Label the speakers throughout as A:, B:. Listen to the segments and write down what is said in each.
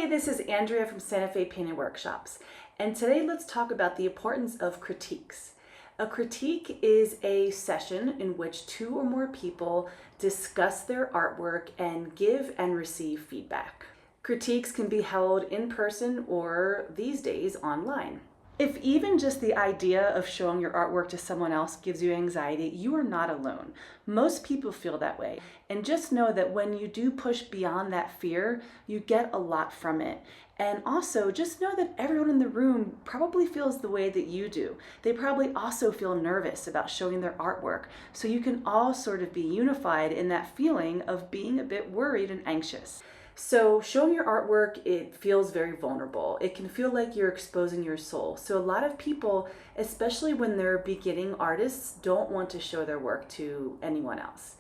A: Hey, this is Andrea from Santa Fe Painting Workshops, and today let's talk about the importance of critiques. A critique is a session in which two or more people discuss their artwork and give and receive feedback. Critiques can be held in person or these days online. If even just the idea of showing your artwork to someone else gives you anxiety, you are not alone. Most people feel that way. And just know that when you do push beyond that fear, you get a lot from it. And also just know that everyone in the room probably feels the way that you do. They probably also feel nervous about showing their artwork. So you can all sort of be unified in that feeling of being a bit worried and anxious. So showing your artwork, it feels very vulnerable. It can feel like you're exposing your soul. So a lot of people, especially when they're beginning artists, don't want to show their work to anyone else.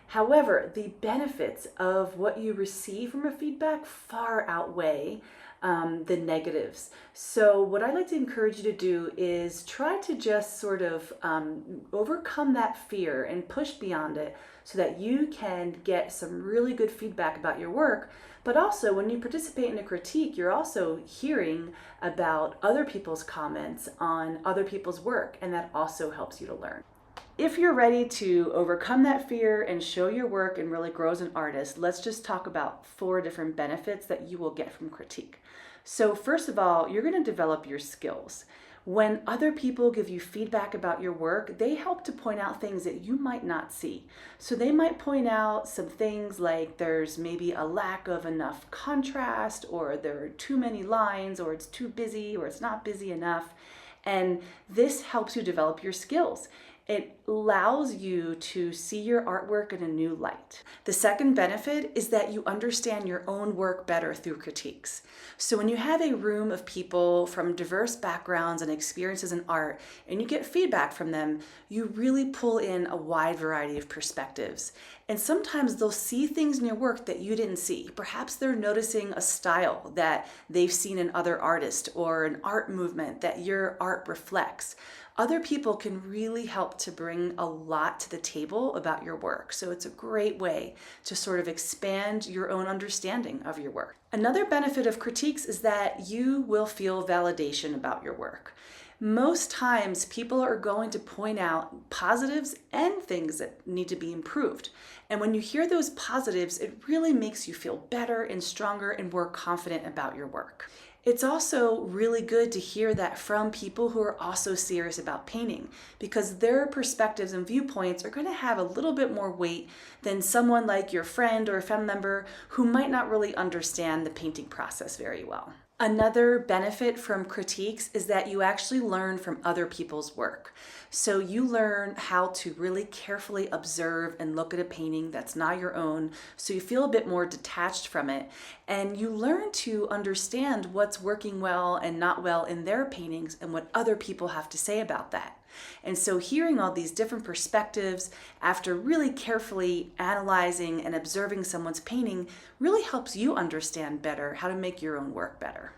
A: However, the benefits of what you receive from a feedback far outweigh the negatives. So what I'd like to encourage you to do is try to just sort of overcome that fear and push beyond it so that you can get some really good feedback about your work. But also when you participate in a critique, you're also hearing about other people's comments on other people's work, and that also helps you to learn. If you're ready to overcome that fear and show your work and really grow as an artist, let's just talk about 4 different benefits that you will get from critique. So first of all, you're going to develop your skills. When other people give you feedback about your work, they help to point out things that you might not see. So they might point out some things like there's maybe a lack of enough contrast, or there are too many lines, or it's too busy, or it's not busy enough. And this helps you develop your skills. It allows you to see your artwork in a new light. The second benefit is that you understand your own work better through critiques. So when you have a room of people from diverse backgrounds and experiences in art, and you get feedback from them, you really pull in a wide variety of perspectives. And sometimes they'll see things in your work that you didn't see. Perhaps they're noticing a style that they've seen in other artists, or an art movement that your art reflects. Other people can really help to bring a lot to the table about your work. So it's a great way to sort of expand your own understanding of your work. Another benefit of critiques is that you will feel validation about your work. Most times people are going to point out positives and things that need to be improved. And when you hear those positives, it really makes you feel better and stronger and more confident about your work. It's also really good to hear that from people who are also serious about painting, because their perspectives and viewpoints are going to have a little bit more weight than someone like your friend or a family member who might not really understand the painting process very well. Another benefit from critiques is that you actually learn from other people's work. So you learn how to really carefully observe and look at a painting that's not your own, so you feel a bit more detached from it, and you learn to understand what's working well and not well in their paintings and what other people have to say about that. And so hearing all these different perspectives after really carefully analyzing and observing someone's painting really helps you understand better how to make your own work better.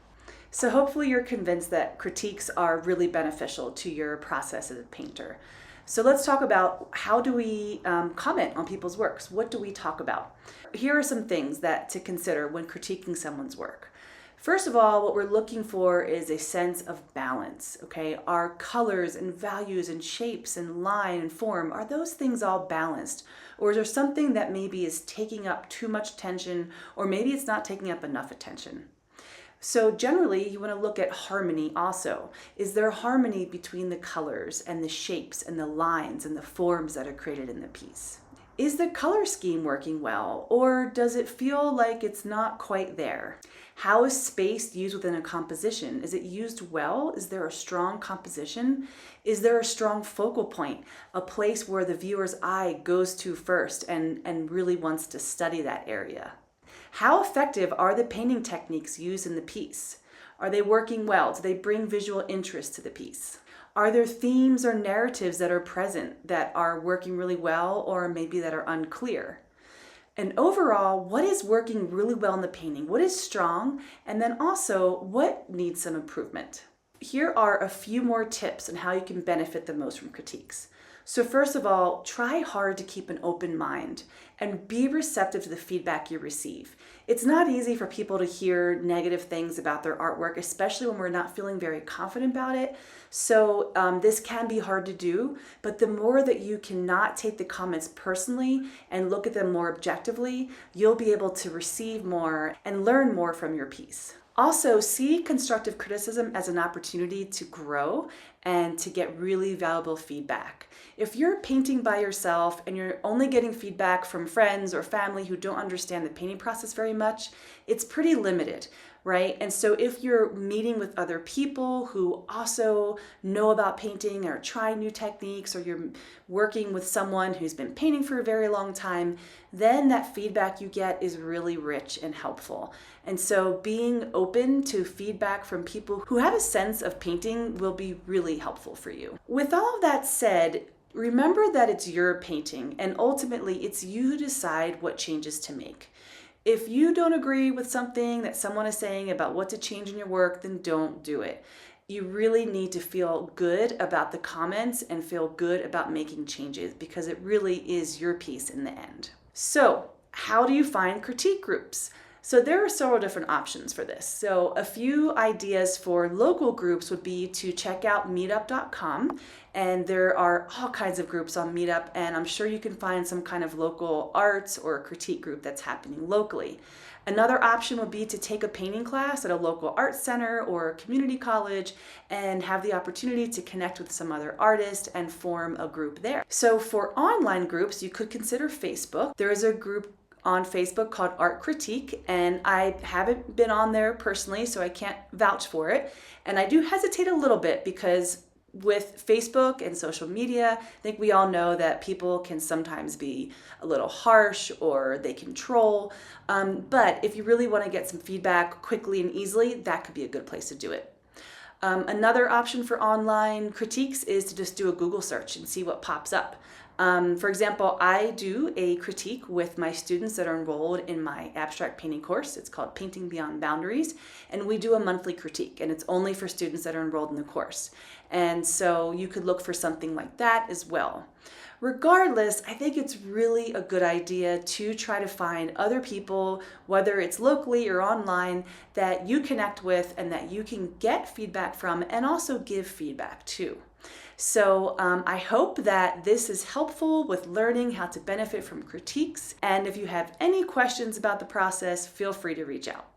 A: So hopefully you're convinced that critiques are really beneficial to your process as a painter. So let's talk about how do we comment on people's works? What do we talk about? Here are some things that to consider when critiquing someone's work. First of all, what we're looking for is a sense of balance, okay? Our colors and values and shapes and line and form, are those things all balanced? Or is there something that maybe is taking up too much attention, or maybe it's not taking up enough attention? So generally, you want to look at harmony also. Is there harmony between the colors and the shapes and the lines and the forms that are created in the piece? Is the color scheme working well, or does it feel like it's not quite there? How is space used within a composition? Is it used well? Is there a strong composition? Is there a strong focal point, a place where the viewer's eye goes to first and really wants to study that area? How effective are the painting techniques used in the piece? Are they working well? Do they bring visual interest to the piece? Are there themes or narratives that are present that are working really well, or maybe that are unclear? And overall, what is working really well in the painting? What is strong? And then also, what needs some improvement? Here are a few more tips on how you can benefit the most from critiques. So first of all, try hard to keep an open mind and be receptive to the feedback you receive. It's not easy for people to hear negative things about their artwork, especially when we're not feeling very confident about it. So this can be hard to do, but the more that you cannot take the comments personally and look at them more objectively, you'll be able to receive more and learn more from your piece. Also, see constructive criticism as an opportunity to grow and to get really valuable feedback. If you're painting by yourself and you're only getting feedback from friends or family who don't understand the painting process very much, it's pretty limited, right? And so if you're meeting with other people who also know about painting or trying new techniques, or you're working with someone who's been painting for a very long time, then that feedback you get is really rich and helpful. And so being open to feedback from people who have a sense of painting will be really helpful for you. With all of that said, remember that it's your painting, and ultimately it's you who decide what changes to make. If you don't agree with something that someone is saying about what to change in your work, then don't do it. You really need to feel good about the comments and feel good about making changes, because it really is your piece in the end. So, how do you find critique groups? So there are several different options for this. So a few ideas for local groups would be to check out meetup.com, and there are all kinds of groups on Meetup, and I'm sure you can find some kind of local arts or critique group that's happening locally. Another option would be to take a painting class at a local arts center or community college and have the opportunity to connect with some other artists and form a group there. So for online groups, you could consider Facebook. There is a group on Facebook called Art Critique, and I haven't been on there personally, so I can't vouch for it. And I do hesitate a little bit because with Facebook and social media, I think we all know that people can sometimes be a little harsh or they can troll. But if you really want to get some feedback quickly and easily, that could be a good place to do it. Another option for online critiques is to just do a Google search and see what pops up. For example, I do a critique with my students that are enrolled in my abstract painting course. It's called Painting Beyond Boundaries, and we do a monthly critique, and it's only for students that are enrolled in the course. And so you could look for something like that as well. Regardless, I think it's really a good idea to try to find other people, whether it's locally or online, that you connect with and that you can get feedback from and also give feedback to. So I hope that this is helpful with learning how to benefit from critiques. And if you have any questions about the process, feel free to reach out.